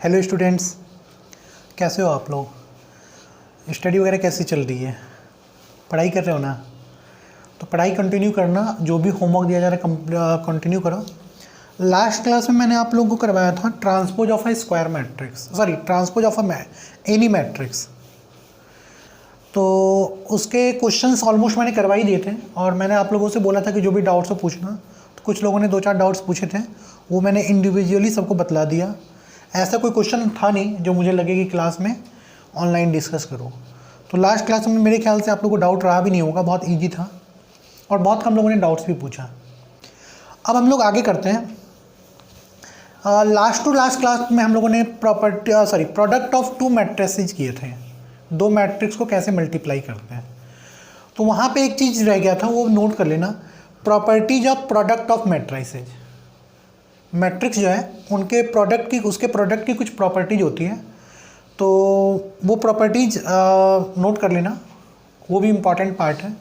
Hello students, कैसे हो आप लोग। स्टडी वगैरह कैसी चल रही है? पढ़ाई कर रहे हो ना? तो पढ़ाई कंटिन्यू करना, जो भी होमवर्क दिया जा रहा है कंटिन्यू करो। लास्ट क्लास में मैंने आप लोगों को करवाया था transpose of a square matrix, sorry transpose of any matrix. तो उसके क्वेश्चंस ऑलमोस्ट मैंने करवा ही दिए थे और मैंने आप लोगों से बोला था कि जो भी डाउट्स हो पूछना। तो कुछ लोगों ने 2-4 डाउट्स पूछे थे, वो मैंने इंडिविजुअली सबको बतला दिया। ऐसा कोई क्वेश्चन था नहीं जो मुझे लगे कि क्लास में ऑनलाइन डिस्कस करो। तो लास्ट क्लास में मेरे ख्याल से आप लोगों को डाउट रहा भी नहीं होगा, बहुत ईजी था और बहुत कम लोगों ने डाउट्स भी पूछा। अब हम लोग आगे करते हैं। लास्ट टू लास्ट क्लास में हम लोगों ने प्रोडक्ट ऑफ टू मैट्रिसेस किए थे। दो मैट्रिक्स को कैसे मल्टीप्लाई करते हैं। तो वहाँ पे एक चीज़ रह गया था, वो नोट कर लेना, properties of product of matrices. Matrix जो है उनके उसके प्रोडक्ट की कुछ प्रॉपर्टीज होती है, तो वो प्रॉपर्टीज नोट कर लेना, वो भी इम्पॉर्टेंट पार्ट है।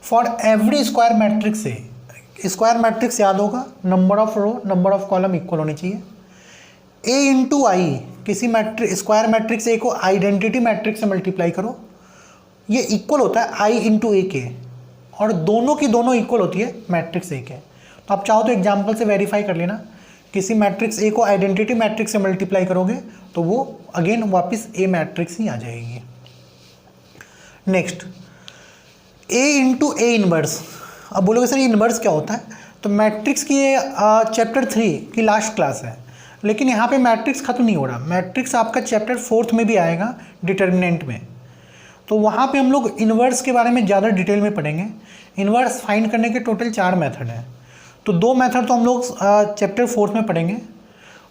फॉर एवरी स्क्वायर मैट्रिक्स से, स्क्वायर मैट्रिक्स याद होगा, number of row number of column equal होने चाहिए। ए इंटू आई, किसी स्क्वायर मैट्रिक्स ए को आइडेंटिटी मैट्रिक्स से मल्टीप्लाई करो, ये इक्वल होता है आई इंटू ए के, और दोनों की दोनों इक्वल होती है मैट्रिक्स ए के। तो आप चाहो तो एग्जाम्पल से वेरीफाई कर लेना, किसी मैट्रिक्स ए को आइडेंटिटी मैट्रिक्स से मल्टीप्लाई करोगे तो वो अगेन वापस ए मैट्रिक्स ही आ जाएगी। Next, A into A inverse. अब बोलोगे सर ये इनवर्स क्या होता है? तो मैट्रिक्स की ये चैप्टर 3 की लास्ट क्लास है, लेकिन यहाँ पे मैट्रिक्स खत्म नहीं हो रहा। मैट्रिक्स आपका चैप्टर 4 में भी आएगा, डिटर्मिनेंट में। तो वहाँ पे हम लोग इनवर्स के बारे में ज़्यादा डिटेल में पढ़ेंगे। इनवर्स फाइंड करने के टोटल 4 मेथड हैं। तो 2 मेथड तो हम लोग चैप्टर 4 में पढ़ेंगे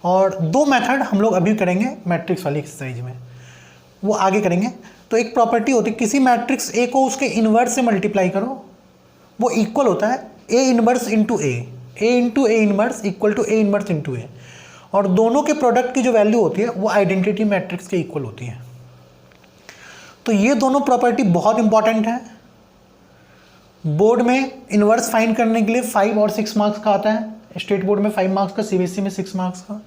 और 2 मेथड हम लोग अभी करेंगे मैट्रिक्स वाली एक्सरसाइज में, वो आगे करेंगे। तो एक प्रॉपर्टी होती है, किसी मैट्रिक्स ए को उसके इनवर्स से मल्टीप्लाई करो, वो इक्वल होता है A inverse into A into A inverse equal to A inverse into A, और दोनों के प्रोडक्ट की जो वैल्यू होती है वो आइडेंटिटी मैट्रिक्स के इक्वल होती है। तो ये दोनों प्रॉपर्टी बहुत इंपॉर्टेंट है। बोर्ड में इनवर्स फाइंड करने के लिए 5 और 6 मार्क्स का आता है, स्टेट बोर्ड में 5 मार्क्स का, सीबीएसई में 6 मार्क्स का।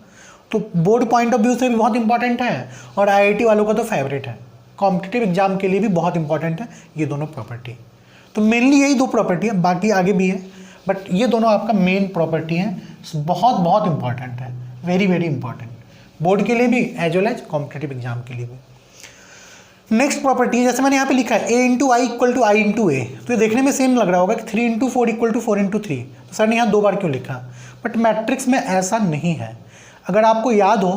तो बोर्ड पॉइंट ऑफ व्यू से भी बहुत इंपॉर्टेंट है और आईआईटी वालों का तो फेवरेट है, कॉम्पिटिटिव एग्जाम के लिए भी बहुत इंपॉर्टेंट है ये दोनों प्रॉपर्टी। तो मेनली यही 2 प्रॉपर्टी है, बाकी आगे भी है, बट ये दोनों आपका मेन प्रॉपर्टी है, बहुत बहुत इंपॉर्टेंट है, वेरी वेरी इंपॉर्टेंट, बोर्ड के लिए भी as well as competitive exam के लिए भी। नेक्स्ट प्रॉपर्टी, जैसे मैंने यहाँ पे लिखा है A into I equal to I into A, तो ये देखने में सेम लग रहा होगा कि 3 इंटू 4 इक्वल टू 4 इंटू 3। तो सर ने यहाँ 2 बार क्यों लिखा? बट मैट्रिक्स में ऐसा नहीं है। अगर आपको याद हो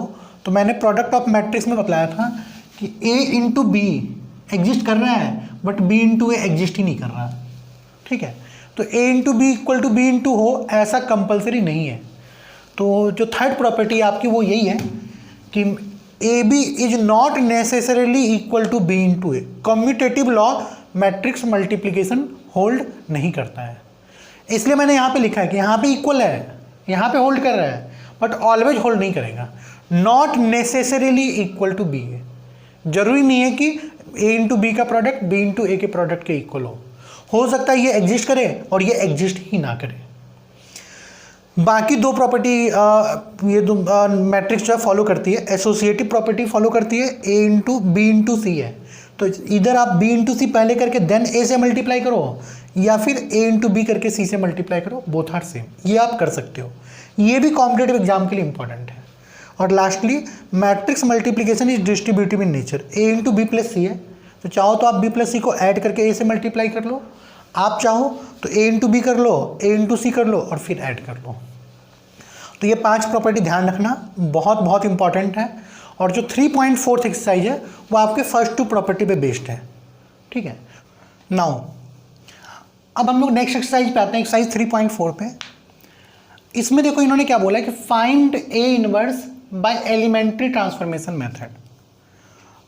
तो मैंने प्रोडक्ट ऑफ मैट्रिक्स में बताया था कि ए इंटू बी एग्जिस्ट कर रहा है, but B into A exist ही नहीं कर रहा। ठीक है, तो A into B equal to B into हो, ऐसा कंपल्सरी नहीं है। तो जो थर्ड प्रॉपर्टी आपकी वो यही है कि A B is not necessarily equal to B into A. Commutative law matrix multiplication hold नहीं करता है, इसलिए मैंने यहाँ पे लिखा है कि यहाँ पे इक्वल है, यहाँ पे होल्ड कर रहा है, बट ऑलवेज होल्ड नहीं करेगा। Not necessarily equal to B A, जरूरी नहीं है कि ए इंटू बी का प्रोडक्ट बी इंटू ए के प्रोडक्ट के इक्वल हो सकता है ये एग्जिस्ट करे और ये एग्जिस्ट ही ना करे। बाकी 2 प्रॉपर्टी ये 2 मैट्रिक्स जो है फॉलो करती है, एसोसिएटिव प्रॉपर्टी फॉलो करती है, ए इंटू बी इंटू सी है। तो इधर आप बी इंटू सी पहले करके देन ए से मल्टीप्लाई करो, या फिर ए इंटू बी करके सी से मल्टीप्लाई करो, बोथ आर सेम, ये आप कर सकते हो। ये भी कॉम्पिटेटिव एग्जाम के लिए इंपॉर्टेंट है। और lastly, matrix multiplication is distributive in nature. A into B plus C है, तो चाहो तो आप बी प्लस सी को ऐड करके ए से मल्टीप्लाई कर लो, आप चाहो तो ए इंटू बी कर लो, ए इंटू सी कर लो और फिर ऐड कर लो। तो ये 5 प्रॉपर्टी ध्यान रखना, बहुत बहुत इंपॉर्टेंट है। और जो 3.4 एक्सरसाइज है वो आपके फर्स्ट 2 प्रॉपर्टी पे बेस्ड है। ठीक है, नाउ अब हम लोग नेक्स्ट एक्सरसाइज पे आते हैं, एक्सरसाइज 3.4 पे। इसमें देखो इन्होंने क्या बोला है कि find A inverse by elementary transformation method.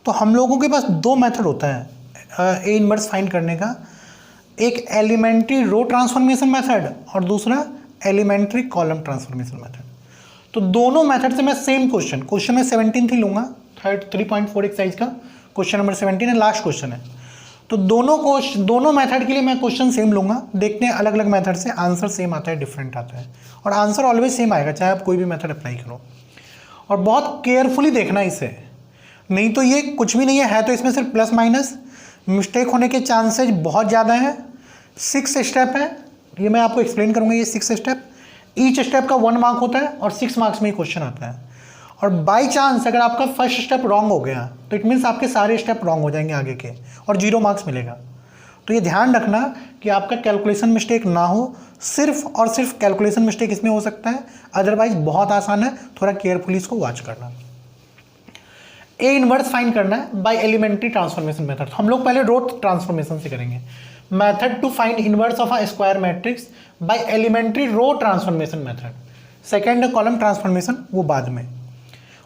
तो हम लोगों के पास 2 मेथड होता है ए इनवर्स फाइंड करने का, एक एलिमेंट्री रो ट्रांसफॉर्मेशन मेथड और दूसरा एलिमेंट्री कॉलम ट्रांसफॉर्मेशन मेथड। तो दोनों मेथड से मैं सेम क्वेश्चन में 17 ही लूँगा, 3.4 एक्सरसाइज का क्वेश्चन नंबर 17 है, लास्ट क्वेश्चन है। तो दोनों मेथड के लिए मैं क्वेश्चन सेम लूँगा, देखते हैं अलग अलग मेथड से आंसर सेम आता है डिफरेंट आता है, और आंसर ऑलवेज सेम आएगा चाहे आप कोई भी मेथड अप्लाई करो। और बहुत केयरफुली देखना इसे, नहीं तो ये कुछ भी नहीं है तो इसमें सिर्फ प्लस माइनस, मिस्टेक होने के चांसेज बहुत ज़्यादा हैं। 6 स्टेप है, ये मैं आपको एक्सप्लेन करूँगा। ये 6 स्टेप, ईच स्टेप का 1 मार्क होता है और 6 मार्क्स में क्वेश्चन आता है। और बाई चांस अगर आपका फर्स्ट स्टेप रॉन्ग हो गया तो इट मीन्स आपके सारे स्टेप रॉन्ग हो जाएंगे आगे के, और 0 मार्क्स मिलेगा। तो ये ध्यान रखना कि आपका कैलकुलेशन मिस्टेक ना हो, सिर्फ और सिर्फ कैलकुलेशन मिस्टेक इसमें हो सकता है, अदरवाइज बहुत आसान है, थोड़ा केयरफुली इसको वॉच करना। ए इनवर्स फाइंड करना है बाय एलिमेंट्री ट्रांसफॉर्मेशन मेथड। हम लोग पहले रो ट्रांसफॉर्मेशन से करेंगे। Method to find inverse of a square matrix by elementary row transformation method. Second column transformation वो बाद में।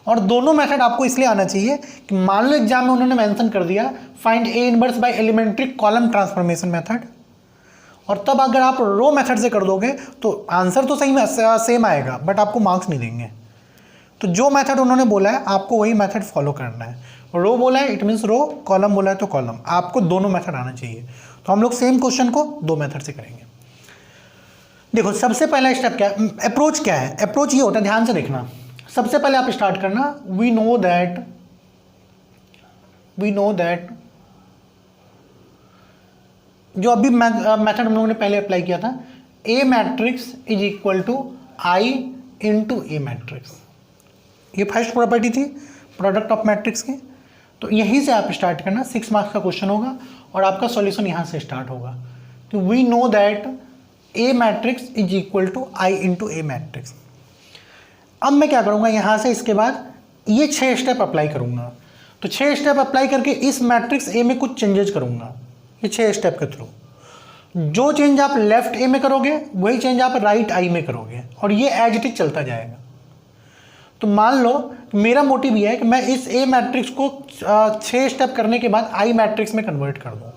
और दोनों मेथड आपको इसलिए आना चाहिए कि मान लो एग्जाम में उन्होंने मेंशन कर दिया find A inverse by elementary column transformation method, और तब अगर आप रो मेथड से कर दोगे तो आंसर तो सही में सेम आएगा बट आपको मार्क्स नहीं देंगे। तो जो मेथड उन्होंने बोला है आपको वही मेथड फॉलो करना है। रो बोला है इट मीन्स रो, कॉलम बोला है तो कॉलम, आपको दोनों मेथड आना चाहिए। तो हम लोग सेम क्वेश्चन को 2 मेथड से करेंगे। देखो सबसे पहला स्टेप क्या है, अप्रोच क्या है। अप्रोच ये होता है, ध्यान से देखना। सबसे पहले आप स्टार्ट करना, वी नो दैट जो अभी मेथड हम लोगों ने पहले अप्लाई किया था, A matrix is equal to I into A matrix. ये फर्स्ट प्रॉपर्टी थी प्रोडक्ट ऑफ मैट्रिक्स की। तो यहीं से आप स्टार्ट करना, 6 मार्क्स का क्वेश्चन होगा और आपका सॉल्यूशन यहाँ से स्टार्ट होगा। तो we know that A matrix is equal to I into A matrix. अब मैं क्या करूँगा, यहाँ से इसके बाद ये 6 स्टेप अप्लाई करूँगा। तो 6 स्टेप अप्लाई करके इस मैट्रिक्स ए में कुछ चेंजेस करूँगा, ये 6 स्टेप के थ्रू। जो चेंज आप लेफ्ट ए में करोगे वही चेंज आप राइट आई में करोगे, और ये एज इट इज चलता जाएगा। तो मान लो मेरा मोटिव ये है कि मैं इस ए मैट्रिक्स को 6 स्टेप करने के बाद आई मैट्रिक्स में कन्वर्ट कर दूँ।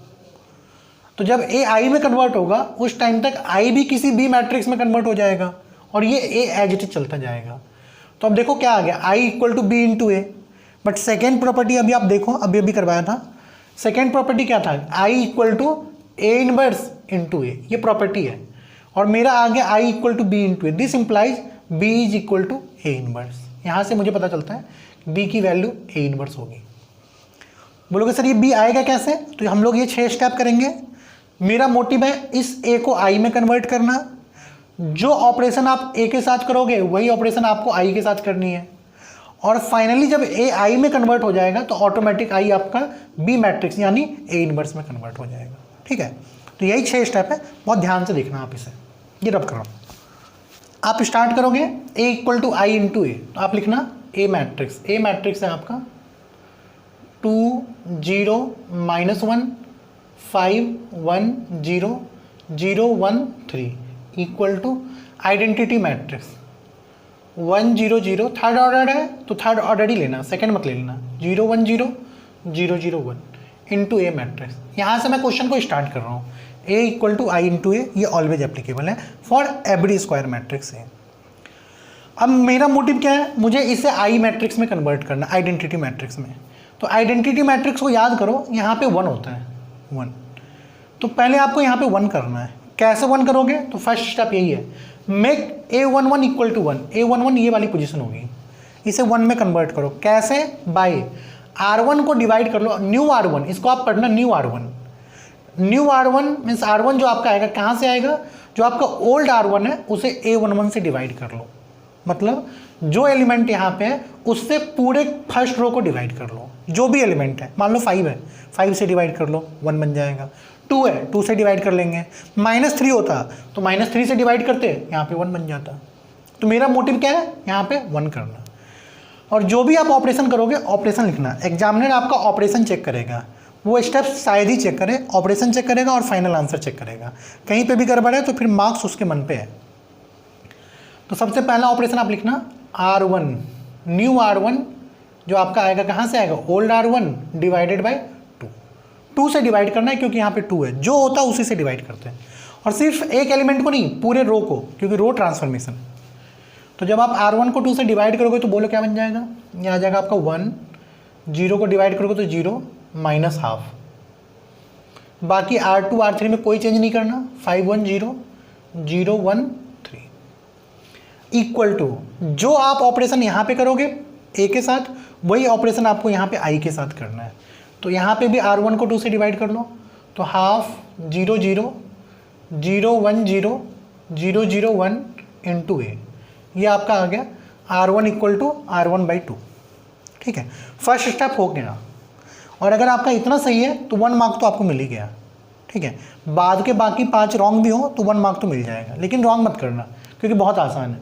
तो जब ए आई में कन्वर्ट होगा उस टाइम तक आई भी किसी बी मैट्रिक्स में कन्वर्ट हो जाएगा, और ये ए एज इट इज चलता जाएगा। तो अब देखो क्या आ गया, I equal to B into A. But second property अभी आप देखो, अभी करवाया था। सेकेंड प्रॉपर्टी क्या था, I equal to A inverse into A, ये प्रॉपर्टी है। और मेरा आ गया I equal to B into A, this implies B is equal to A inverse. यहाँ से मुझे पता चलता है बी की वैल्यू ए इनवर्स होगी। बोलोगे सर ये बी आएगा कैसे, तो हम लोग ये 6 स्टेप करेंगे। मेरा मोटिव है इस ए को आई में कन्वर्ट करना। जो ऑपरेशन आप ए के साथ करोगे वही ऑपरेशन आपको आई के साथ करनी है, और फाइनली जब ए आई में कन्वर्ट हो जाएगा तो ऑटोमेटिक आई आपका बी मैट्रिक्स यानी ए इनवर्स में कन्वर्ट हो जाएगा। ठीक है, तो यही 6 स्टेप है, बहुत ध्यान से देखना आप इसे। ये रब करो, आप स्टार्ट करोगे ए equal to I into A, तो आप लिखना ए मैट्रिक्स। ए मैट्रिक्स है आपका 2 0 -1 5 1 0 0 1 3 equal to identity matrix 1 0 0। Third order है तो थर्ड ऑर्डर ही लेना, सेकंड मत ले लेना। 0 1 0 0 0 1 इंटू ए मैट्रिक्स। यहाँ से मैं क्वेश्चन को स्टार्ट कर रहा हूँ। ए equal to I into A, ये ऑलवेज एप्लीकेबल है फॉर एवरी स्क्वायर मैट्रिक्स है। अब मेरा मोटिव क्या है, मुझे इसे आई मैट्रिक्स में कन्वर्ट करना, आइडेंटिटी मैट्रिक्स में। तो आइडेंटिटी मैट्रिक्स को याद करो, यहाँ पे 1 होता है 1। तो पहले आपको यहाँ पे 1 करना है। कैसे 1 करोगे, तो फर्स्ट स्टेप यही है, make A11 equal to 1। A11 ये वाली पोजीशन होगी, इसे 1 में कन्वर्ट करो। कैसे, बाय R1 को डिवाइड कर लो, न्यू R1, इसको आप पढ़ना new R1। New R1 means R1 जो आपका आएगा कहाँ से आएगा, जो आपका ओल्ड R1 है उसे A11 से डिवाइड कर लो। मतलब जो एलिमेंट यहाँ पे है उससे पूरे फर्स्ट रो को डिवाइड कर लो। जो भी एलिमेंट है, मान लो 5 है, 5 से डिवाइड कर लो 1 बन जाएगा। 2 है, 2 से डिवाइड कर लेंगे। -3 होता तो -3 से डिवाइड करते, यहाँ पे 1 बन जाता। तो मेरा मोटिव क्या है, यहाँ पे 1 करना। और जो भी आप ऑपरेशन करोगे ऑपरेशन लिखना। एग्जामिनर आपका ऑपरेशन चेक करेगा, वो स्टेप शायद ही चेक करे, ऑपरेशन चेक करेगा और फाइनल आंसर चेक करेगा। कहीं पे भी गड़बड़ है तो फिर मार्क्स उसके मन पे है। तो सबसे पहला ऑपरेशन आप लिखना R1, न्यू R1 जो आपका आएगा कहाँ से आएगा, ओल्ड R1 डिवाइडेड बाय 2 से डिवाइड करना है क्योंकि यहाँ पे 2 है, जो होता है उसी से डिवाइड करते हैं। और सिर्फ एक एलिमेंट को नहीं, पूरे रो को, क्योंकि रो ट्रांसफॉर्मेशन। तो जब आप R1 को 2 से डिवाइड करोगे तो बोलो क्या बन जाएगा, ये आ जाएगा आपका 1। 0 को डिवाइड करोगे तो 0 -½ बाकी R2 R3 में कोई चेंज नहीं करना। 5 1 0 0 1 3 इक्वल टू जो आप ऑपरेशन यहाँ पे करोगे ए के साथ, वही ऑपरेशन आपको यहाँ पे आई के साथ करना है। तो यहाँ पे भी R1 को 2 से डिवाइड कर लो, तो हाफ 0 0 0 1 0 0 0 1 इंटू ए, ये आपका आ गया R1 इक्वल टू R1/2। ठीक है, फर्स्ट स्टेप हो गया। और अगर आपका इतना सही है तो 1 मार्क तो आपको मिल ही गया। ठीक है, बाद के बाकी 5 रॉन्ग भी हो तो 1 मार्क तो मिल जाएगा, लेकिन रॉन्ग मत करना क्योंकि बहुत आसान है।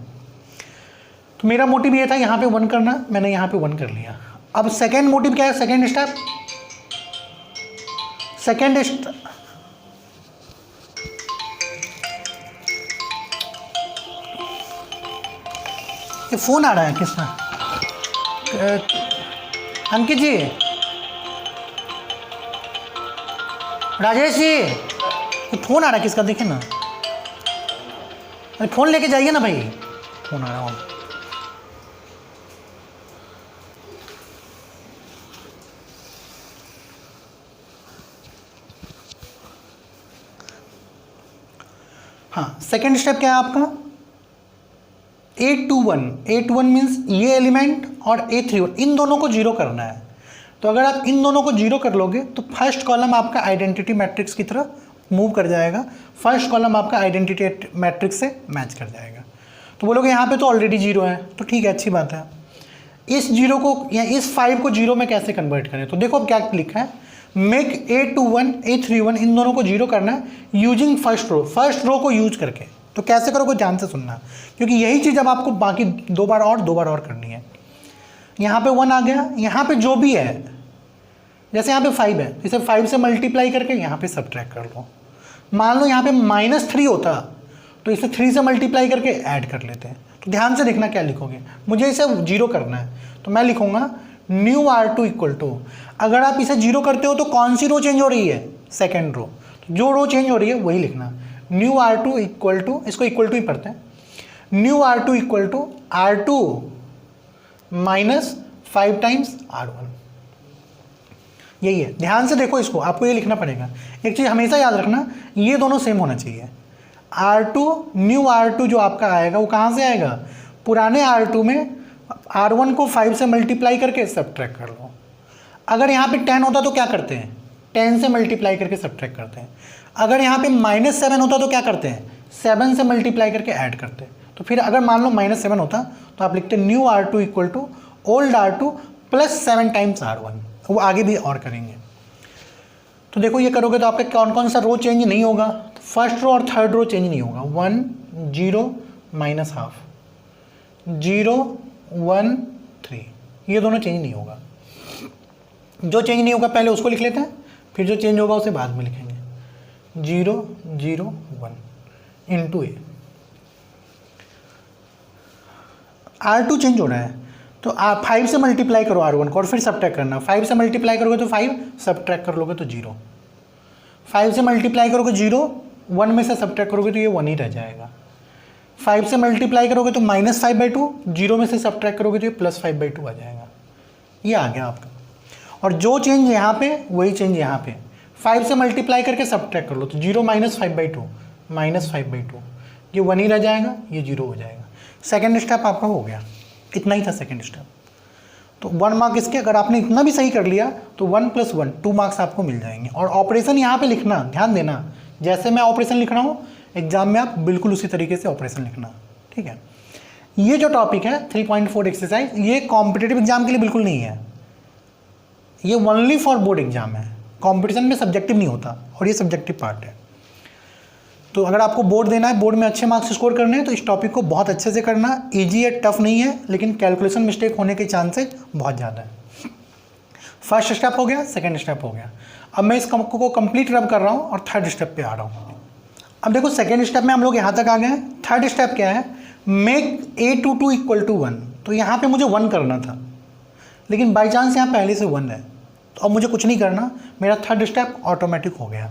तो मेरा मोटिव ये था यहाँ पे 1 करना, मैंने यहाँ पे 1 कर लिया। अब सेकेंड मोटिव क्या है, सेकेंड स्टेप, ये फ़ोन आ रहा है किसका? अंकित जी, राजेश जी, ये फ़ोन आ रहा है किसका, देखिए ना, अरे फ़ोन लेके जाइए ना भाई, फ़ोन आ रहा है। हाँ, सेकेंड स्टेप क्या है आपका, 8 2 1, 8 1 मीन्स ये एलिमेंट और A31 इन दोनों को 0 करना है। तो अगर आप इन दोनों को 0 कर लोगे तो फर्स्ट कॉलम आपका आइडेंटिटी मैट्रिक्स की तरफ मूव कर जाएगा, फर्स्ट कॉलम आपका आइडेंटिटी मैट्रिक्स से मैच कर जाएगा। तो बोलोगे यहाँ पे तो ऑलरेडी 0 है, तो ठीक है, अच्छी बात है। इस 0 को या इस 5 को 0 में कैसे कन्वर्ट करें, तो देखो अब क्या लिखा है, मेक A21 A31 इन दोनों को 0 करना है यूजिंग फर्स्ट रो को यूज करके। तो कैसे करोगे, ध्यान से सुनना, क्योंकि यही चीज़ अब आपको बाकी 2 बार और करनी है। यहाँ पे 1 आ गया, यहाँ पे जो भी है, जैसे यहाँ पे 5 है, इसे 5 से मल्टीप्लाई करके यहाँ पे सब्ट्रैक्ट कर लो। मान लो यहाँ पे -3 होता तो इसे 3 से मल्टीप्लाई करके ऐड कर लेते हैं। तो ध्यान से देखना क्या लिखोगे, मुझे इसे 0 करना है तो मैं लिखूँगा न्यू R2 इक्वल टू, अगर आप इसे 0 करते हो तो कौन सी रो चेंज हो रही है, सेकेंड रो, तो जो रो चेंज हो रही है वही लिखना। न्यू R2 इक्वल टू, इसको इक्वल टू ही पढ़ते हैं, new R2 equal to R2 minus 5 times R1, यही है। ध्यान से देखो इसको, आपको ये लिखना पड़ेगा। एक चीज़ हमेशा याद रखना, ये दोनों सेम होना चाहिए। R2 न्यू R2 जो आपका आएगा वो कहाँ से आएगा, पुराने R2 में R1 को 5 से मल्टीप्लाई करके सब्ट्रैक्ट कर लो। अगर यहाँ पे 10 होता तो क्या करते हैं, 10 से मल्टीप्लाई करके सब्ट्रैक्ट करते हैं। अगर यहाँ पे -7 होता तो क्या करते हैं, 7 से मल्टीप्लाई करके ऐड करते हैं। तो फिर अगर मान लो -7 होता तो आप लिखते new R2 equal to old R2 plus 7 times R1, वो आगे भी और करेंगे। तो देखो ये करोगे तो आपका कौन कौन सा रो चेंज नहीं होगा, तो फर्स्ट रो और थर्ड रो चेंज नहीं होगा, 1 0 माइनस हाफ 0 1 3, ये दोनों चेंज नहीं होगा। जो चेंज नहीं होगा पहले उसको लिख लेते हैं, फिर जो चेंज होगा उसे बाद में लिखेंगे। 0 0 1 इंटू ए, R2 चेंज हो रहा है तो आप 5 से मल्टीप्लाई करो R1 को और फिर सब्ट्रैक्ट करना। 5 से मल्टीप्लाई करोगे तो 5, सब्ट्रैक्ट कर लोगे तो 0। 5 से मल्टीप्लाई करोगे 0, 1 में से सब्ट्रैक्ट करोगे तो ये 1 ही रह जाएगा। 5 से मल्टीप्लाई करोगे तो -5/2, 0 में से सब्ट्रैक्ट करोगे तो ये +5/2 आ जाएगा। ये आ गया आपका। और जो चेंज यहाँ पे वही चेंज यहाँ पे, 5 से मल्टीप्लाई करके सब्ट्रैक्ट कर लो तो 0 -5/2 -5/2, ये 1 ही रह जाएगा, ये 0 हो जाएगा। सेकेंड स्टेप आपका हो गया, इतना ही था सेकेंड स्टेप। तो 1 मार्क इसके, अगर आपने इतना भी सही कर लिया तो 1 + 1 2 मार्क्स आपको मिल जाएंगे। और ऑपरेशन यहाँ पे लिखना, ध्यान देना, जैसे मैं ऑपरेशन लिख रहा हूँ एग्जाम में आप बिल्कुल उसी तरीके से ऑपरेशन लिखना, ठीक है। ये जो टॉपिक है 3.4 एक्सरसाइज, ये कॉम्पिटिटिव एग्जाम के लिए बिल्कुल नहीं है, ये ओनली फॉर बोर्ड एग्जाम है। कॉम्पिटिशन में सब्जेक्टिव नहीं होता और ये सब्जेक्टिव पार्ट है। तो अगर आपको बोर्ड देना है, बोर्ड में अच्छे मार्क्स स्कोर करने हैं तो इस टॉपिक को बहुत अच्छे से करना। ईजी है, टफ नहीं है, लेकिन कैलकुलेशन मिस्टेक होने के चांसेस बहुत ज़्यादा है। फर्स्ट स्टेप हो गया, सेकेंड स्टेप हो गया। अब मैं इस को कंप्लीट रब कर रहा हूँ और थर्ड स्टेप पे आ रहा हूँ। अब देखो सेकेंड स्टेप में हम लोग यहाँ तक आ गए हैं। थर्ड स्टेप क्या है, मेक A22 = 1। तो यहाँ पे मुझे 1 करना था, लेकिन बाई चांस यहाँ पहले से 1 है, तो अब मुझे कुछ नहीं करना, मेरा थर्ड स्टेप ऑटोमेटिक हो गया।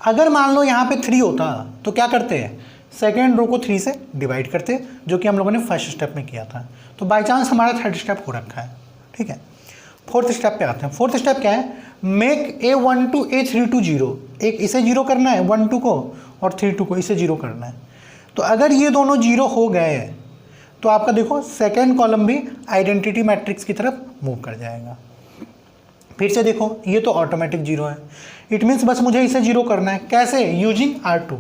अगर मान लो यहाँ पे 3 होता तो क्या करते हैं, सेकेंड रो को 3 से डिवाइड करते, जो कि हम लोगों ने फर्स्ट स्टेप में किया था। तो बाई चांस हमारा थर्ड स्टेप हो रखा है, ठीक है। फोर्थ स्टेप पे आते हैं। फोर्थ स्टेप क्या है, मेक A12 A32 0। एक इसे 0 करना है 1 2 को, और 3 2 को इसे 0 करना है। तो अगर ये दोनों 0 हो गए तो आपका देखो सेकेंड कॉलम भी आइडेंटिटी मैट्रिक्स की तरफ मूव कर जाएगा। फिर से देखो ये तो ऑटोमेटिक जीरो है, इट मीन्स बस मुझे इसे जीरो करना है। कैसे? यूजिंग R2,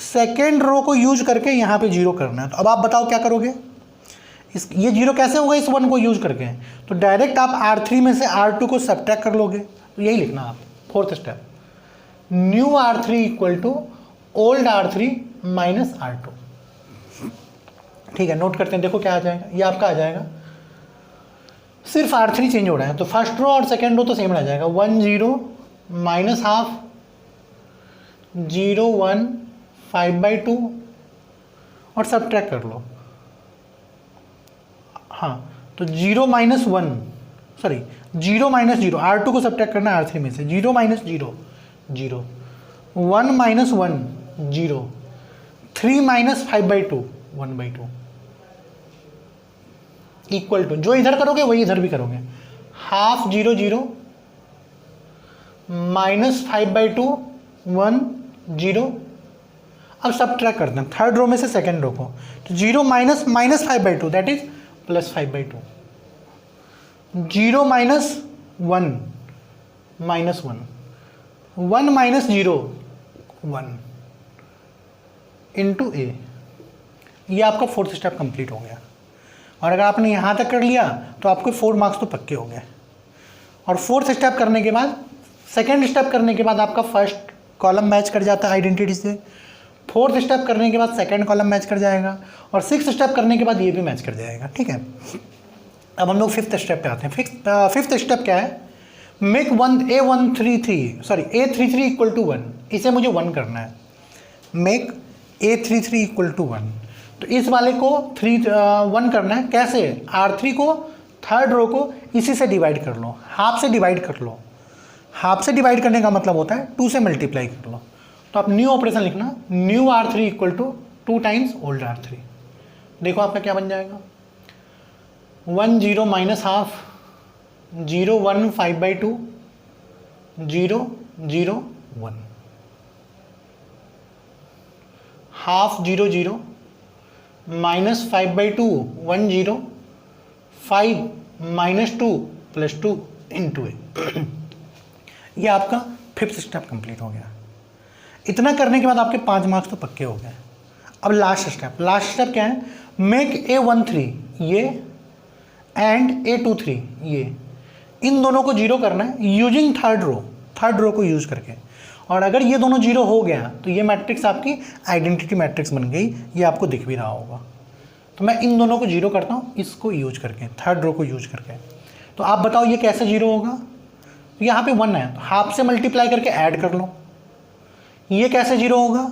सेकेंड रो को यूज करके यहाँ पे जीरो करना है। तो अब आप बताओ क्या करोगे? ये जीरो कैसे होगा इस वन को यूज करके? तो डायरेक्ट आप R3 में से R2 को सब्ट्रैक्ट कर लोगे। तो यही लिखना आप, fourth step, new R3 equal to old R3 minus R2। ठीक है, नोट करते हैं, देखो क्या आ जाएगा, ये आपका आ जाएगा, सिर्फ R3 चेंज हो रहा है, तो फर्स्ट रो और सेकेंड रो तो सेम रह जाएगा, 1 0 माइनस हाफ 0 1 5/2 और सब्ट्रैक्ट कर लो। हाँ, तो 0 माइनस 1, सॉरी 0 माइनस 0, R2 को सब्ट्रैक्ट करना है R3 में से, 0 minus 0 0, 1 minus 1 0, 3 minus 5/2 1/2 equal to, जो इधर करोगे वही इधर भी करोगे, हाफ 0 0 माइनस 5/2 1 0। अब सब्ट्रैक्ट करते हैं थर्ड रो में से सेकेंड रो को, तो 0 minus minus 5/2 that is plus 5/2, 0 minus 1 minus 1, 1 minus 0 1 into A. ये आपका फोर्थ स्टेप कंप्लीट हो गया। और अगर आपने यहाँ तक कर लिया तो आपके 4 मार्क्स तो पक्के हो गए। और फोर्थ स्टेप करने के बाद, सेकेंड स्टेप करने के बाद आपका फर्स्ट कॉलम मैच कर जाता है आइडेंटिटी से, फोर्थ स्टेप करने के बाद सेकेंड कॉलम मैच कर जाएगा, और सिक्स स्टेप करने के बाद ये भी मैच कर जाएगा। ठीक है, अब हम लोग फिफ्थ स्टेप पे आते हैं। फिफ्थ स्टेप क्या है? मेक A33 इक्वल टू 1, इसे मुझे 1 करना है। मेक A33 इक्वल टू 1, तो इस वाले को 1 करना है। कैसे? R3 को, थर्ड रो को इसी से डिवाइड कर लो, हाफ से डिवाइड कर लो। हाफ से डिवाइड करने का मतलब होता है 2 से मल्टीप्लाई कर लो। तो आप न्यू ऑपरेशन लिखना, new R3 equal to 2 times old R3। देखो आपका क्या बन जाएगा, 1 0 माइनस half 0 1 5/2 0 0 1, half 0 0 minus 5/2 1 0 5 minus 2 plus 2 into A. ये आपका फिफ्थ स्टेप कंप्लीट हो गया। इतना करने के बाद आपके 5 मार्क्स तो पक्के हो गए। अब लास्ट स्टेप क्या है? मेक A13 ये एंड A23 ये, इन दोनों को जीरो करना है यूजिंग थर्ड रो को यूज करके। और अगर ये दोनों जीरो हो गया तो ये मैट्रिक्स आपकी आइडेंटिटी मैट्रिक्स बन गई, ये आपको दिख भी रहा होगा। तो मैं इन दोनों को जीरो करता हूँ इसको यूज करके, थर्ड रो को यूज करके। तो आप बताओ ये कैसे जीरो होगा? तो यहाँ पे 1 है तो हाफ से मल्टीप्लाई करके ऐड कर लो। ये कैसे जीरो होगा?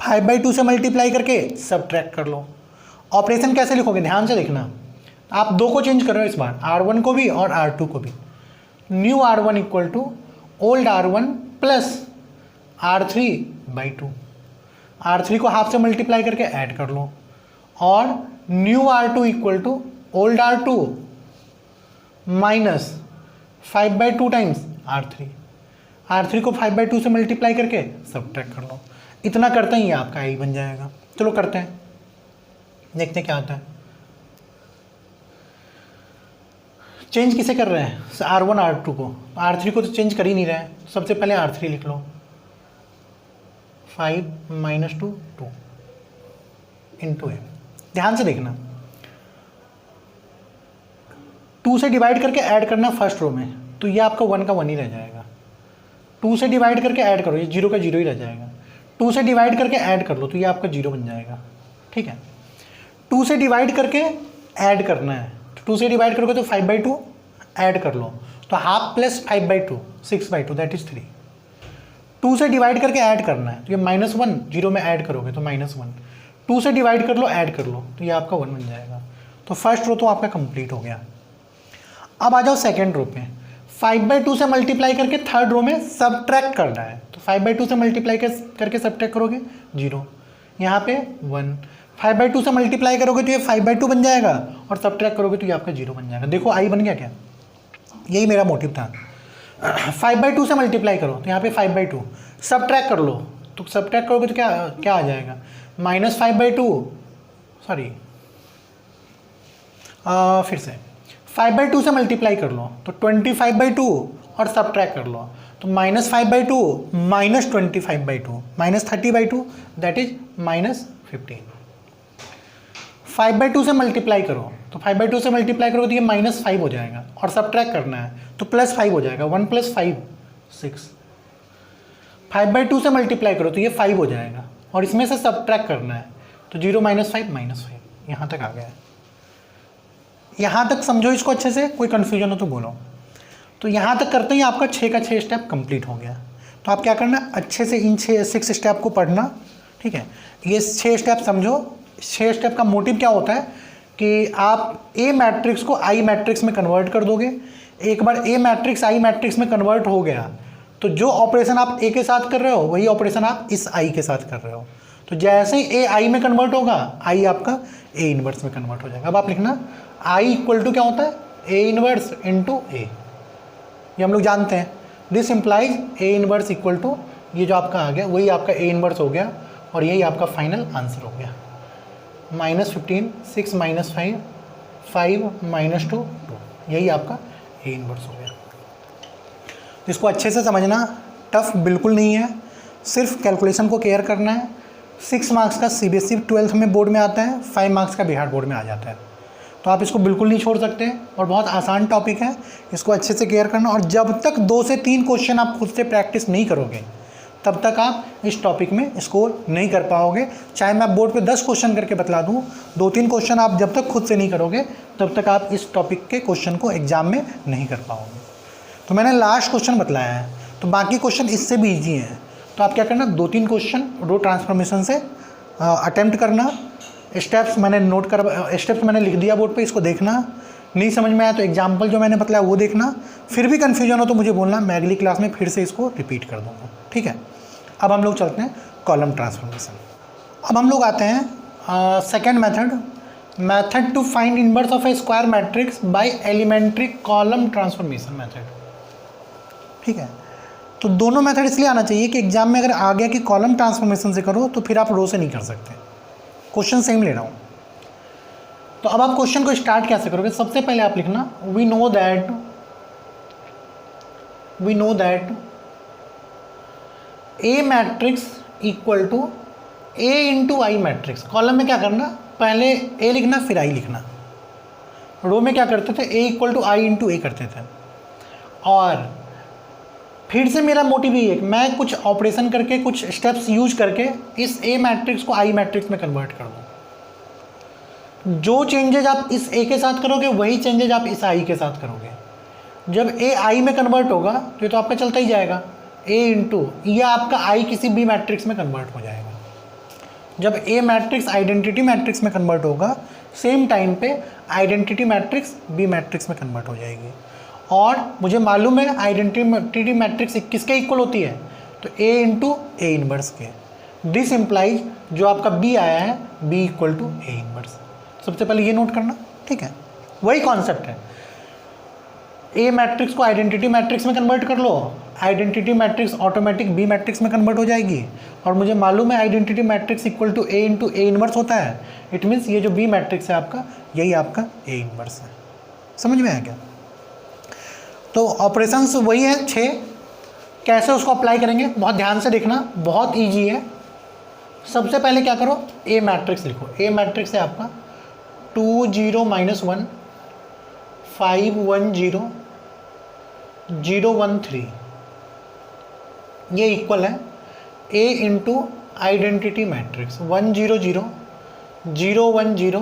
5/2 से मल्टीप्लाई करके सब्ट्रैक्ट कर लो। ऑपरेशन कैसे लिखोगे ध्यान से देखना, आप 2 को चेंज कर रहे हो इस बार, R1 को भी और R2 को भी। New R1 equal to old R1 plus R3/2, R3 को हाफ से मल्टीप्लाई करके ऐड कर लो, और new R2 equal to old R2 minus 5/2 times R3 को 5/2 से मल्टीप्लाई करके सब्ट्रैक्ट कर लो। इतना करते ही आपका आई बन जाएगा। चलो करते हैं, देखते हैं क्या आता है। चेंज किसे कर रहे हैं? R1 R2 को, R3 को तो चेंज कर ही नहीं रहे हैं। सबसे पहले R3 लिख लो, 5 माइनस 2 2 इंटू ए। ध्यान से देखना, 2 से डिवाइड करके ऐड करना फर्स्ट रो में, तो ये आपका 1 का 1 ही रह जाएगा। 2 से डिवाइड करके ऐड करो, ये 0 का 0 ही रह जाएगा। 2 से डिवाइड करके ऐड कर लो तो ये आपका 0 बन जाएगा। ठीक है, 2 से डिवाइड करके ऐड करना है, 2 से डिवाइड करोगे तो 5/2 ऐड कर लो, तो हाफ प्लस 5/2 6/2 दैट इज 3। 2 से डिवाइड करके ऐड करना है तो ये -1, 0 में ऐड करोगे तो -1। 2 से डिवाइड कर लो, ऐड कर लो तो ये आपका 1 बन जाएगा। तो फर्स्ट रो तो आपका कंप्लीट हो गया। अब आ जाओ सेकेंड रो पे। 5/2 से मल्टीप्लाई करके थर्ड रो में सब्ट्रैक्ट करना है, तो 5/2 से मल्टीप्लाई करके सब्ट्रैक्ट करोगे 0, यहाँ पे 1। 5/2 से मल्टीप्लाई करोगे तो ये 5/2 बन जाएगा, और सब्ट्रैक्ट करोगे तो ये आपका 0 बन जाएगा। देखो आई बन गया क्या? यही मेरा मोटिव था। 5/2 से मल्टीप्लाई करो तो यहाँ पे 5/2, सब्ट्रैक्ट कर लो तो सब्ट्रैक्ट करोगे तो क्या आ जाएगा? -5/2, सॉरी फिर से 5/2 से मल्टीप्लाई कर लो तो 25/2 और सब्ट्रैक्ट कर लो तो -5/2 -25/2 -30/2 दैट इज -15। 5/2 से मल्टीप्लाई करो तो 5/2 से मल्टीप्लाई करो तो ये -5 हो जाएगा और सब्ट्रैक्ट करना है तो +5 हो जाएगा। 1 + 5 6। 5/2 से मल्टीप्लाई करो तो ये 5 हो जाएगा और इसमें से सब्ट्रैक्ट करना है तो 0 - 5 -5। यहाँ तक आ गया है। यहाँ तक समझो इसको अच्छे से, कोई कन्फ्यूजन हो तो बोलो। तो यहाँ तक करते ही आपका 6 का 6 स्टेप कंप्लीट हो गया। तो आप क्या करना, अच्छे से इन 6 स्टेप को पढ़ना, ठीक है। ये 6 स्टेप समझो। 6 स्टेप का मोटिव क्या होता है कि आप ए मैट्रिक्स को आई मैट्रिक्स में कन्वर्ट कर दोगे। एक बार ए मैट्रिक्स आई मैट्रिक्स में कन्वर्ट हो गया तो जो ऑपरेशन आप ए के साथ कर रहे हो वही ऑपरेशन आप इस आई के साथ कर रहे हो। तो जैसे ही ए आई में कन्वर्ट होगा आई आपका ए इनवर्स में कन्वर्ट हो जाएगा। अब आप लिखना आई इक्वल टू क्या होता है, ए इनवर्स इंटू ए। ये हम लोग जानते हैं। This implies A inverse equal to, ये जो आपका आ गया वही आपका ए इनवर्स हो गया और यही आपका फाइनल आंसर हो गया। -15 6 - 5 5 - 2 2, यही आपका ए इनवर्स हो गया। इसको अच्छे से समझना, टफ बिल्कुल नहीं है, सिर्फ कैलकुलेशन को केयर करना है। 6 मार्क्स का सीबीएसई 12th में बोर्ड में आता है, 5 मार्क्स का बिहार बोर्ड में आ जाता है। तो आप इसको बिल्कुल नहीं छोड़ सकते और बहुत आसान टॉपिक है, इसको अच्छे से केयर करना। और जब तक 2 से 3 क्वेश्चन आप खुद से प्रैक्टिस नहीं करोगे तब तक आप इस टॉपिक में स्कोर नहीं कर पाओगे। चाहे मैं बोर्ड पे 10 क्वेश्चन करके बतला दूँ, 2-3 क्वेश्चन आप जब तक खुद से नहीं करोगे तब तक आप इस टॉपिक के क्वेश्चन को एग्जाम में नहीं कर पाओगे। तो मैंने लास्ट क्वेश्चन बतलाया है, तो बाकी क्वेश्चन इससे भी ईजी हैं। तो आप क्या करना, 2-3 क्वेश्चन रो ट्रांसफॉर्मेशन से अटेम्प्ट करना। स्टेप्स मैंने लिख दिया बोर्ड पे, इसको देखना। नहीं समझ में आया तो एग्जाम्पल जो मैंने बतलाया वो देखना। फिर भी कन्फ्यूजन हो तो मुझे बोलना, मैं अगली क्लास में फिर से इसको रिपीट कर दूँगा, ठीक है। अब हम लोग चलते हैं कॉलम ट्रांसफॉर्मेशन। अब हम लोग आते हैं second method to find inverse of a square matrix by elementary column transformation method, ठीक है। तो दोनों मेथड इसलिए आना चाहिए कि एग्जाम में अगर आ गया कि कॉलम ट्रांसफॉर्मेशन से करो तो फिर आप रो से नहीं कर सकते। क्वेश्चन सेम ले रहा हूँ। तो अब आप क्वेश्चन को स्टार्ट कैसे करोगे, सबसे पहले आप लिखना we know that A matrix equal to A into I matrix. Column में क्या करना, पहले ए लिखना फिर आई लिखना। रो में क्या करते थे, ए इक्वल टू आई इंटू ए करते थे। और फिर से मेरा मोटिव ये है कि मैं कुछ ऑपरेशन करके, कुछ स्टेप्स यूज करके इस ए मैट्रिक्स को आई मैट्रिक्स में कन्वर्ट कर दूँ। जो चेंजेज आप इस ए के साथ करोगे वही चेंजेज आप इस आई के साथ करोगे। जब ए आई में कन्वर्ट होगा तो ये तो आपका चलता ही जाएगा, ए इंटू यह आपका आई किसी बी मैट्रिक्स में कन्वर्ट हो जाएगा। जब ए मैट्रिक्स आइडेंटिटी मैट्रिक्स में कन्वर्ट होगा, सेम टाइम पे आइडेंटिटी मैट्रिक्स बी मैट्रिक्स में कन्वर्ट हो जाएगी। और मुझे मालूम है आइडेंटिटी मैट्रिक्स किसके इक्वल होती है, तो ए इंटू ए इनवर्स के। दिस इम्प्लाइज जो आपका बी आया है B equal to A inverse. सबसे पहले ये नोट करना, ठीक है। वही कॉन्सेप्ट है, ए मैट्रिक्स को आइडेंटिटी मैट्रिक्स में कन्वर्ट कर लो, identity matrix automatic B matrix में कन्वर्ट हो जाएगी। और मुझे मालूम है identity matrix equal to A into A inverse होता है। इट मीन्स ये जो बी मैट्रिक्स है आपका, यही आपका ए इनवर्स है। समझ में आया क्या? तो ऑपरेशंस वही है 6। कैसे उसको अप्लाई करेंगे बहुत ध्यान से देखना, बहुत ईजी है। सबसे पहले क्या करो, ए मैट्रिक्स लिखो। ए मैट्रिक्स है आपका 2 0 -1 5 1 0 0 1 3। ये इक्वल है ए इंटू आइडेंटिटी मैट्रिक्स 1 0 0 0 1 0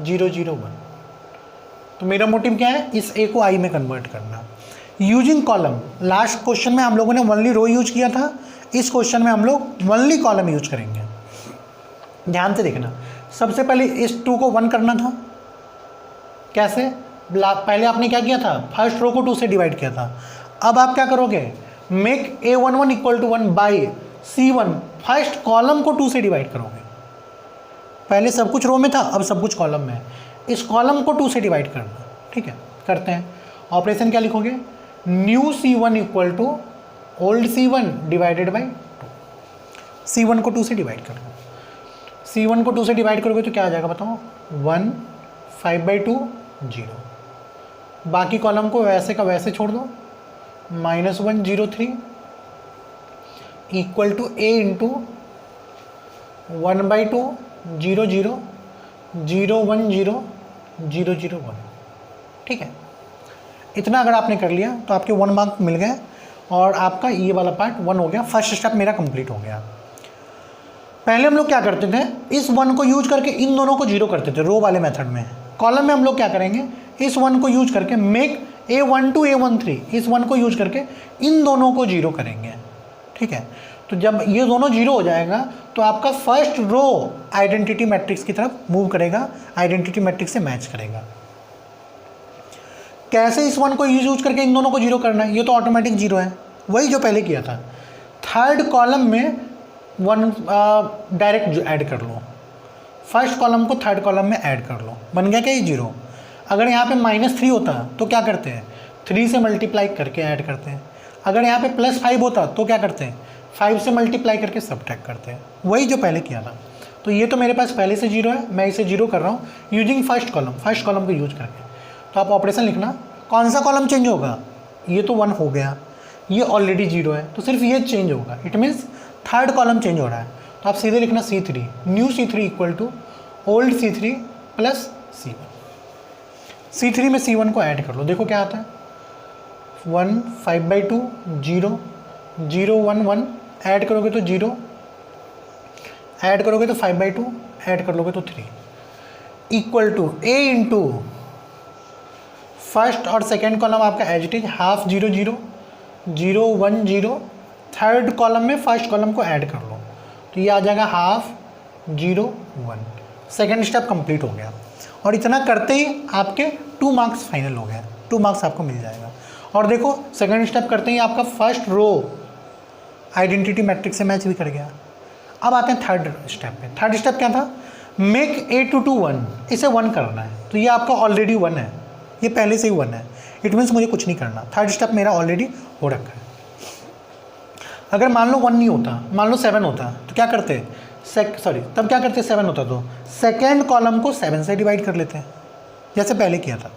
0 0 1। तो मेरा मोटिव क्या है, इस ए को आई में कन्वर्ट करना यूजिंग कॉलम। लास्ट क्वेश्चन में हम लोगों ने ओनली रो यूज किया था, इस क्वेश्चन में हम लोग ओनली कॉलम यूज करेंगे। ध्यान से देखना, सबसे पहले इस 2 को 1 करना था। कैसे, पहले आपने क्या किया था, फर्स्ट रो को 2 से डिवाइड किया था। अब आप क्या करोगे, make A11 equal to 1 by C1, first column को 2 से डिवाइड करोगे। पहले सब कुछ रो में था, अब सब कुछ कॉलम में है। इस कॉलम को 2 से डिवाइड करना, ठीक है। करते हैं ऑपरेशन, क्या लिखोगे, new C1 equal to old C1 divided by 2। C1 को 2 से डिवाइड करना। C1 को 2 से डिवाइड करोगे तो क्या आ जाएगा बताओ, 1 5/2 0। बाकी कॉलम को वैसे का वैसे छोड़ दो, -1 0 3 इक्वल टू a इंटू 1/2 0 0 0 1 0 0 0 1। ठीक है, इतना अगर आपने कर लिया तो आपके 1 मार्क मिल गए और आपका ये वाला पार्ट 1 हो गया। फर्स्ट स्टेप मेरा कंप्लीट हो गया। पहले हम लोग क्या करते थे, इस 1 को यूज करके इन दोनों को 0 करते थे रो वाले मेथड में। कॉलम में हम लोग क्या करेंगे, इस 1 को यूज करके मेक A12 A13, इस 1 को यूज करके इन दोनों को 0 करेंगे। ठीक है, तो जब ये दोनों 0 हो जाएगा तो आपका फर्स्ट रो आइडेंटिटी मैट्रिक्स की तरफ मूव करेगा, आइडेंटिटी मैट्रिक्स से मैच करेगा। कैसे इस 1 को यूज करके इन दोनों को 0 करना है, ये तो ऑटोमेटिक 0 है, वही जो पहले किया था। थर्ड कॉलम में 1 डायरेक्ट ऐड कर लो, फर्स्ट कॉलम को थर्ड कॉलम में ऐड कर लो, बन गया क्या ये 0। अगर यहाँ पे -3 होता तो क्या करते हैं, 3 से मल्टीप्लाई करके ऐड करते हैं। अगर यहाँ पे +5 होता तो क्या करते हैं, 5 से मल्टीप्लाई करके सब्ट्रैक्ट करते हैं, वही जो पहले किया था। तो ये तो मेरे पास पहले से 0 है, मैं इसे 0 कर रहा हूँ यूजिंग फर्स्ट कॉलम को यूज करके। तो आप ऑपरेशन लिखना, कौन सा कॉलम चेंज होगा, ये तो 1 हो गया, ये ऑलरेडी 0 है तो सिर्फ ये चेंज होगा, it means third column change हो रहा है। तो आप सीधे लिखना C3, new C3 equal to old C3 plus C1। C3 में C1 को ऐड कर लो, देखो क्या आता है, 1 5/2 0 0 1 1, ऐड करोगे तो 0, ऐड करोगे तो 5/2, ऐड कर लोगे तो 3 equal to A into first और सेकेंड कॉलम आपका as it is half 0 0 0 1 0, third column में फर्स्ट कॉलम को ऐड कर लो तो ये आ जाएगा हाफ 0 1। सेकेंड स्टेप कंप्लीट हो गया और इतना करते ही आपके 2 मार्क्स फाइनल हो गए, 2 मार्क्स आपको मिल जाएगा। और देखो सेकेंड स्टेप करते ही आपका फर्स्ट रो आइडेंटिटी मैट्रिक्स से मैच भी कर गया। अब आते हैं थर्ड स्टेप पे। थर्ड स्टेप क्या था, मेक A22 1, इसे 1 करना है। तो ये आपका ऑलरेडी 1 है, ये पहले से ही 1 है, इट मीन्स मुझे कुछ नहीं करना, थर्ड स्टेप मेरा ऑलरेडी हो रखा है। अगर मान लो 1 नहीं होता, मान लो 7 होता तो क्या करते, तब क्या करते, 7 होता तो सेकेंड कॉलम को 7 से डिवाइड कर लेते हैं जैसे पहले किया था।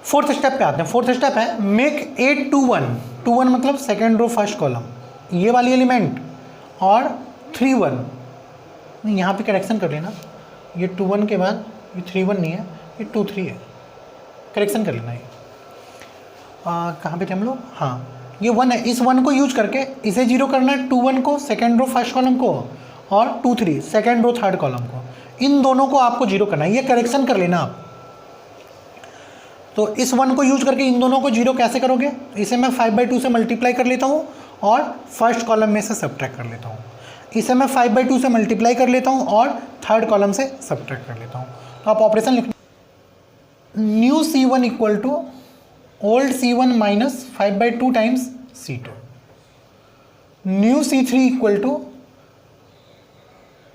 फोर्थ स्टेप पे आते हैं। फोर्थ स्टेप है मेक A21, 21 मतलब सेकेंड रो फर्स्ट कॉलम, ये वाली एलिमेंट, और 3 1, नहीं यहाँ पे करेक्शन कर लेना, ये 2 1 के बाद ये 3 1 नहीं है, ये 2 3 है, करेक्शन कर लेना। ये कहाँ पे थे हम लोग, हाँ ये 1 है, इस 1 को यूज करके इसे 0 करना है, 2 1 को सेकेंड रो फर्स्ट कॉलम को, और 2 3 सेकेंड रो थर्ड कॉलम को, इन दोनों को आपको 0 करना है, ये करेक्शन कर लेना आप। तो इस 1 को यूज करके इन दोनों को 0 कैसे करोगे, इसे मैं 5/2 से मल्टीप्लाई कर लेता हूँ और फर्स्ट कॉलम में से सब्ट्रैक्ट कर लेता हूँ, इसे मैं 5/2 से मल्टीप्लाई कर लेता हूँ और थर्ड कॉलम से सब्ट्रैक्ट कर लेता हूँ। तो आप ऑपरेशन लिखना, new C1 equal to old C1 minus 5/2 times C2, new C3 equal to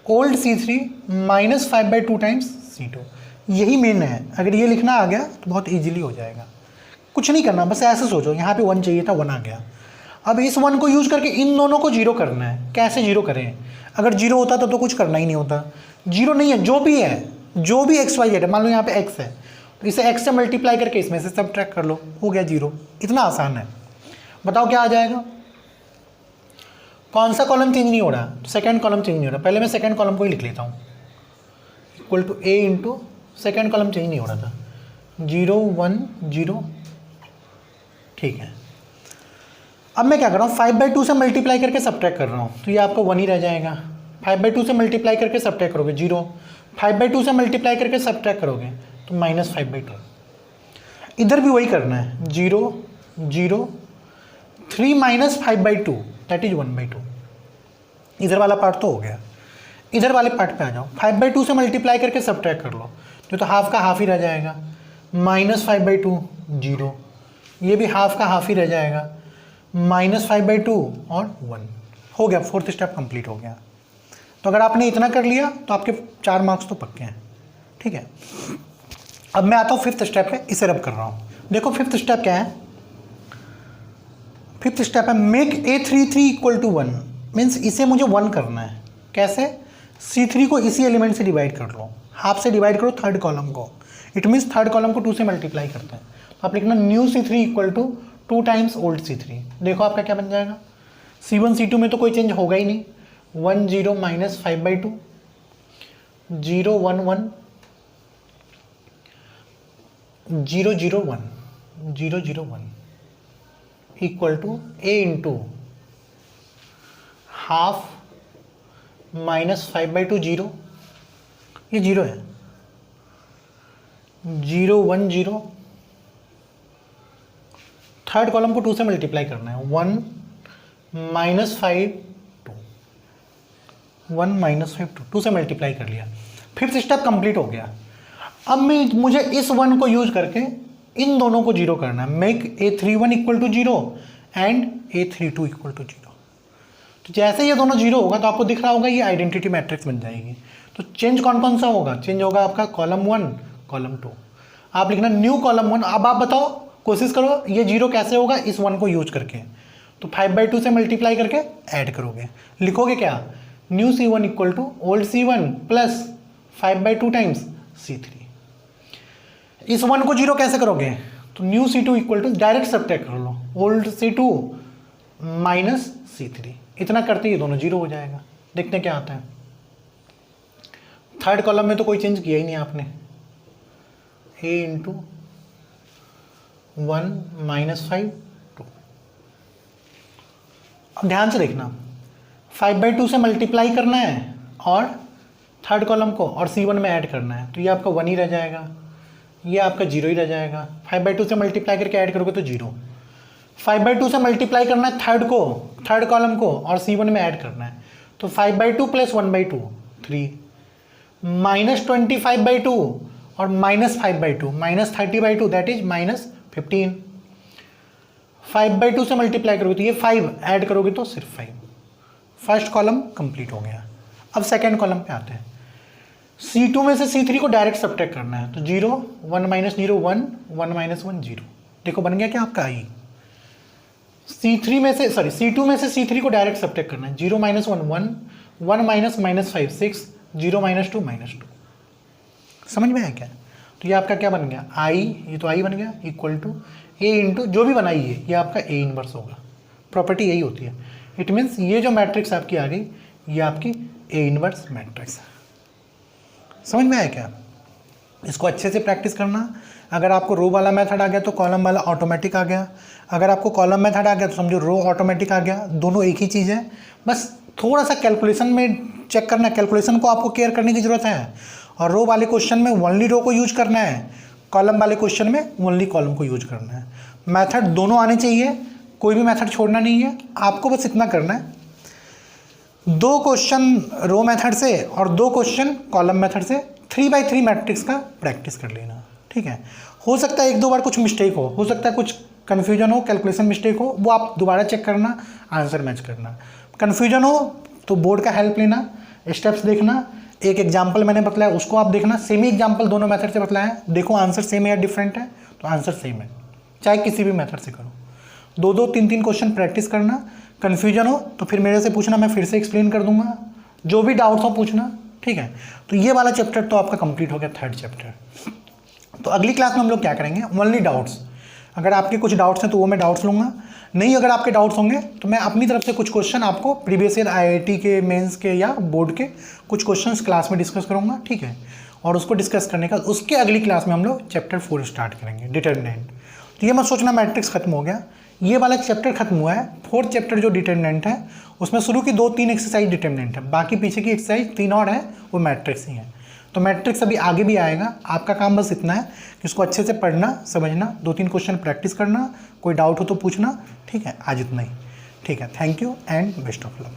old C3 minus 5/2 times C2। यही मेन है, अगर ये लिखना आ गया तो बहुत इजीली हो जाएगा, कुछ नहीं करना, बस ऐसे सोचो, यहाँ पे 1 चाहिए था, 1 आ गया। अब इस 1 को यूज करके इन दोनों को 0 करना है। कैसे 0 करें, अगर 0 होता तो कुछ करना ही नहीं होता, 0 नहीं है, जो भी है, जो भी XY Z है, मान लो यहाँ पे x है तो इसे x से मल्टीप्लाई करके इसमें से सब्ट्रैक्ट कर लो, हो गया 0। इतना आसान है, बताओ क्या आ जाएगा। कौन सा कॉलम चेंज नहीं हो रहा, तो सेकेंड कॉलम चेंज नहीं हो रहा, पहले मैं सेकेंड कॉलम को ही लिख लेता हूँ, equal to A into second column change नहीं हो रहा था, 0 1 0, ठीक है। अब मैं क्या कर रहा हूँ, 5/2 से मल्टीप्लाई करके सब्ट्रैक्ट कर रहा हूँ, तो ये आपका 1 ही रह जाएगा। 5/2 से मल्टीप्लाई करके सब्ट्रैक्ट करोगे 0, 5/2 से मल्टीप्लाई करके सब्ट्रैक्ट करोगे तो -5/2। इधर भी वही करना है, 0 0 3 माइनस 5/2 दैट इज 1/2। इधर वाला पार्ट तो हो गया, इधर वाले पार्ट पे आ जाओ, 5/2 से मल्टीप्लाई करके सब्ट्रैक्ट कर लो, तो हाफ का हाफ ही रह जाएगा, -5/2 0, ये भी हाफ का हाफ ही रह जाएगा, -5/2 और 1, हो गया। फोर्थ स्टेप कंप्लीट हो गया। तो अगर आपने इतना कर लिया तो आपके 4 मार्क्स तो पक्के हैं, ठीक है। अब मैं आता हूँ फिफ्थ स्टेप पे, इसे रब कर रहा हूँ। देखो फिफ्थ स्टेप क्या है, फिफ्थ स्टेप है make A33 equal to 1, means इसे मुझे 1 करना है। कैसे, C3 को इसी एलिमेंट से डिवाइड कर लो, हाफ से डिवाइड करो थर्ड कॉलम को, इट मीन्स थर्ड कॉलम को 2 से मल्टीप्लाई करते हैं। तो आप लिखना new C3 equal to 2 times old C3। देखो आपका क्या बन जाएगा, C1 C2 में तो कोई चेंज होगा ही नहीं, 1 0 minus 5/2 0 1 1 0 0 1 0 0 1 equal to A into half minus 5/2 0, ये 0 है, 0 1 0, थर्ड कॉलम को 2 से मल्टीप्लाई करना है, 1 माइनस 5 2 1 माइनस 5 2 से मल्टीप्लाई कर लिया, फिफ्थ स्टेप कंप्लीट हो गया। अब मुझे इस 1 को यूज करके इन दोनों को 0 करना है, make A31 equal to 0 and A32 equal to 0। तो जैसे ये दोनों 0 होगा तो आपको दिख रहा होगा ये आइडेंटिटी मैट्रिक्स बन जाएगी। तो चेंज कौन कौन सा होगा, चेंज होगा आपका कॉलम 1 कॉलम 2। आप लिखना न्यू कॉलम 1। अब आप बताओ, कोशिश करो ये 0 कैसे होगा इस 1 को यूज करके, तो 5/2 से मल्टीप्लाई करके ऐड करोगे, लिखोगे क्या, new C1 equal to old C1 plus 5/2 times C3। इस 1 को 0 कैसे करोगे, तो new C2 equal to direct subtract कर लो, ओल्ड C2 माइनस C3। इतना करते ही दोनों 0 हो जाएगा। देखते हैं क्या आता है। थर्ड कॉलम में तो कोई चेंज किया ही नहीं आपने, A इंटू 1 माइनस 5 2। अब ध्यान से देखना, 5/2 से मल्टीप्लाई करना है और थर्ड कॉलम को और C1 में ऐड करना है, तो ये आपका 1 ही रह जाएगा, ये आपका 0 ही रह जाएगा। 5/2 से मल्टीप्लाई करके ऐड करोगे तो 0। 5/2 से मल्टीप्लाई करना है थर्ड कॉलम को और C1 में ऐड करना है, तो 5/2 प्लस 1/2 3 माइनस 25/2 और minus 5/2 minus 30/2 that is minus 15। 5/2 से मल्टीप्लाई करोगे तो ये 5 ऐड करोगे तो सिर्फ 5। फर्स्ट कॉलम कंप्लीट हो गया। अब सेकेंड कॉलम पे आते हैं। C2 में से C3 को डायरेक्ट सब्ट्रैक्ट करना है, तो 0 1 माइनस 0 1 1 माइनस 1 0। देखो बन गया क्या आपका I। C2 में से C3 को डायरेक्ट सब्ट्रैक्ट करना है, 0 minus 1 1 1 minus minus 5 6 0 minus 2 minus 2। समझ में आया क्या? तो ये आपका क्या बन गया I, ये तो I बन गया, इक्वल टू A इंटू जो भी बनाई है ये आपका A इनवर्स होगा। प्रॉपर्टी यही होती है। इट मीन्स ये जो मैट्रिक्स आपकी आ गई ये आपकी A इनवर्स मैट्रिक्स है। समझ में आया क्या? इसको अच्छे से प्रैक्टिस करना। अगर आपको रो वाला मेथड आ गया तो कॉलम वाला ऑटोमेटिक आ गया, अगर आपको कॉलम मेथड आ गया तो समझो रो ऑटोमेटिक आ गया। दोनों एक ही चीज़ है, बस थोड़ा सा कैलकुलेशन में चेक करना, कैलकुलेशन को आपको केयर करने की ज़रूरत है। और रो वाले क्वेश्चन में ओनली रो को यूज करना है, कॉलम वाले क्वेश्चन में ओनली कॉलम को यूज करना है। मेथड दोनों आने चाहिए, कोई भी मेथड छोड़ना नहीं है। आपको बस इतना करना है, 2 क्वेश्चन रो मेथड से और 2 क्वेश्चन कॉलम मेथड से 3x3 मैट्रिक्स का प्रैक्टिस कर लेना। ठीक है, हो सकता है 1-2 बार कुछ मिस्टेक हो सकता है कुछ कन्फ्यूजन हो, कैलकुलेशन मिस्टेक हो, वो आप दोबारा चेक करना, आंसर मैच करना। कन्फ्यूजन हो तो बोर्ड का हेल्प लेना, स्टेप्स देखना। एक एग्जाम्पल मैंने बतलाया उसको आप देखना, सेम ही एग्जाम्पल दोनों मेथड से बतलाया है, देखो आंसर सेम है या डिफरेंट है, तो आंसर सेम है, चाहे किसी भी मेथड से करो। 2-2 3-3 क्वेश्चन प्रैक्टिस करना। कन्फ्यूजन हो तो फिर मेरे से पूछना, मैं फिर से एक्सप्लेन कर दूंगा, जो भी डाउट्स हो पूछना। ठीक है, तो ये वाला चैप्टर तो आपका कंप्लीट हो गया, थर्ड चैप्टर। तो अगली क्लास में हम लोग क्या करेंगे, ओनली डाउट्स। अगर आपके कुछ डाउट्स हैं तो वो मैं डाउट्स लूँगा, नहीं अगर आपके डाउट्स होंगे तो मैं अपनी तरफ से कुछ क्वेश्चन आपको प्रीवियस ईयर IIT के मेंस के या बोर्ड के कुछ क्वेश्चंस क्लास में डिस्कस करूँगा। ठीक है, और उसको डिस्कस करने का उसके अगली क्लास में हम लोग चैप्टर 4 स्टार्ट करेंगे, डिटर्मिनेंट। तो ये मत सोचना मैट्रिक्स खत्म हो गया, ये वाला चैप्टर खत्म हुआ है। 4th चैप्टर जो डिटर्मिनेंट है उसमें शुरू की 2-3 एक्सरसाइज डिटर्मिनेंट है, बाकी पीछे की एक्सरसाइज 3 और है वो मैट्रिक्स ही है। तो मैट्रिक्स अभी आगे भी आएगा। आपका काम बस इतना है कि इसको अच्छे से पढ़ना, समझना, 2-3 क्वेश्चन प्रैक्टिस करना, कोई डाउट हो तो पूछना। ठीक है, आज इतना ही। ठीक है, thank you and best of luck.